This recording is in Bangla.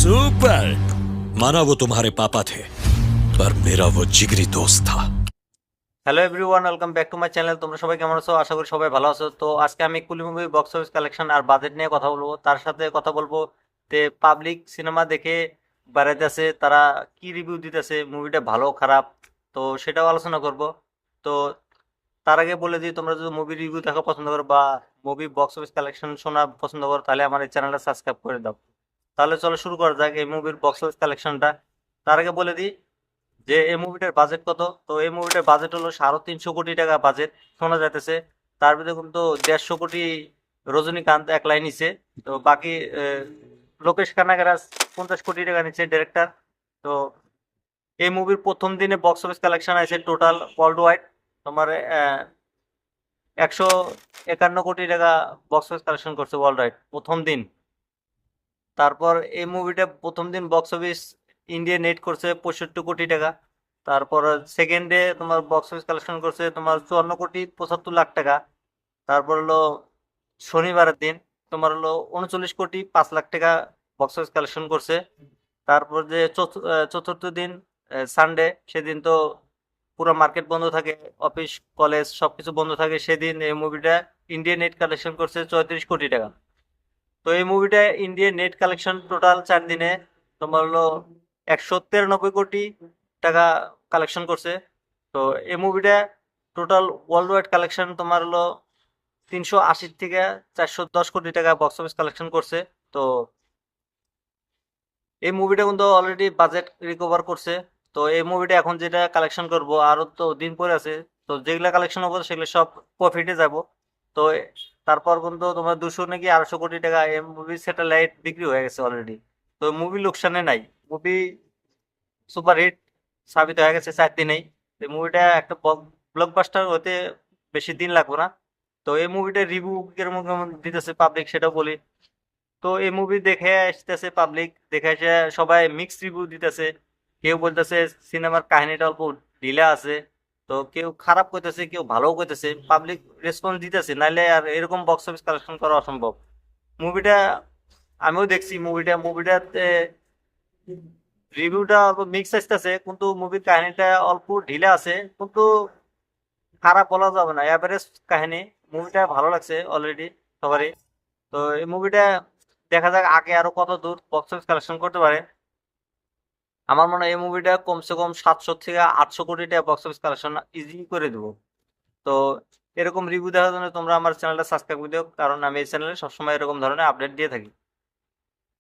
सुपर। माना वो तुम्हारे पापा थे, पर मेरा वो जिगरी दोस्त था। Hello everyone, welcome back to my channel. তোমরা সবাই কেমন আছো? আশা করি সবাই ভালো আছো। তো আজকে আমি কুলি মুভি বক্স অফিস কালেকশন আর বাজেট নিয়ে কথা বলবো। তার সাথে কথা বলবো যে পাবলিক সিনেমা দেখে বেড়াইতেছে, তারা কি রিভিউ দিতেছে, মুভিটা ভালো খারাপ, তো সেটাও আলোচনা করব। তো তার আগে বলে দিই, তোমরা যদি মুভি রিভিউ দেখা পছন্দ করো বা মুভি বক্স অফিস কালেকশন শোনা পছন্দ করো, তাহলে আমার এই চ্যানেলটা সাবস্ক্রাইব করে দাও। তাহলে চলো শুরু করা যাক এই মুভির বক্স অফিস কালেকশনটা। তার আগে বলে দিই যে এই মুভিটার বাজেট কত। তো এই মুভিটার বাজেট হলো 350 কোটি টাকা বাজেট শোনা যাইতেছে। তার ভিতরে কিন্তু 150 কোটি রজনীকান্ত একলাই নিছে। তো বাকি লোকেশ কানাগরাজ 50 কোটি টাকা নিচ্ছে ডিরেক্টর। তো এই মুভির প্রথম দিনে বক্স অফিস কালেকশন আছে টোটাল ওয়ার্ল্ড ওয়াইড তোমার 151 কোটি টাকা বক্স অফিস কালেকশন করছে ওয়ার্ল্ড ওয়াইড প্রথম দিন। তারপর এই মুভিটা প্রথম দিন বক্স অফিস ইন্ডিয়া নেট করছে 65 কোটি টাকা। তারপর সেকেন্ড ডে তোমার বক্স অফিস কালেকশন করছে তোমার 54 কোটি 75 লাখ টাকা। তারপর হলো শনিবারের দিন তোমার হলো 39 কোটি 5 লাখ টাকা বক্স অফিস কালেকশন করছে। তারপর যে চতুর্থ দিন সানডে, সেদিন তো পুরো মার্কেট বন্ধ থাকে, অফিস কলেজ সবকিছু বন্ধ থাকে, সেদিন এই মুভিটা ইন্ডিয়া নেট কালেকশন করছে 34 কোটি টাকা। তো এই মুভিটা ইন্ডিয়ান নেট কালেকশন টোটাল 4 দিনে তোমার হলো 193 কোটি টাকা কালেকশন করছে। তো এই মুভিটা টোটাল ওয়ার্ল্ড ওয়াইড কালেকশন তোমার হলো 380 থেকে 410 কোটি টাকা বক্স অফিস কালেকশন করছে। তো এই মুভিটা কিন্তু অলরেডি বাজেট রিকভার করছে। তো এই মুভিটা এখন যেটা কালেকশন করব, আরো তো দিন পরে আছে, তো যেগুলা কালেকশন হবে সেগুলো সব প্রফিটে যাব। তো তারপর কিন্তু তোমার 200 নাকি 250 কোটি টাকা এই মুভি স্যাটেলাইট বিক্রি হয়ে গেছে অলরেডি। তো মুভি লোকসানে নাই, মুভি সুপারহিট সাবিত হয়ে গেছে 4 দিনেই। তো মুভিটা একটা ব্লকবাস্টার হতে বেশি দিন লাগবে না। তো এই মুভিটা রিভিউ কেমন কেমন দিতেছে পাবলিক সেটা বলি। তো এই মুভি দেখে আসতেছে পাবলিক, দেখে এসে সবাই মিক্স রিভিউ দিতেছে। কেউ বলতেছে সিনেমার কাহিনীটা অল্প ঢিলা আছে, তো কেউ খারাপ কইতেছে, কেউ ভালোও কইতেছে। পাবলিক রেসপন্স দিতেছে, নাইলে আর এরকম বক্স অফিস কালেকশন করা অসম্ভব। মুভিটা আমিও দেখছি, মুভিটাতে রিভিউটা অল্প মিক্স আসতেছে, কিন্তু মুভির কাহিনীটা অল্প ঢিলা আছে, কিন্তু খারাপ বলা যাবে না, এভারেজ কাহিনী। মুভিটা ভালো লাগছে অলরেডি সবারই। তো এই মুভিটা দেখা যাক আগে আরো কত দূর বক্স অফিস কালেকশন করতে পারে। আমার মনে হয় এই মুভিটা কমসে কম 700 থেকে 800 কোটি টাকা বক্স অফিস কালেকশন ইজি করে দেবো। তো এরকম রিভিউ দেখার জন্য তোমরা আমার চ্যানেলটা সাবস্ক্রাইব করে দিও, কারণ আমি এই চ্যানেলে সবসময় এরকম ধরনের আপডেট দিয়ে থাকি।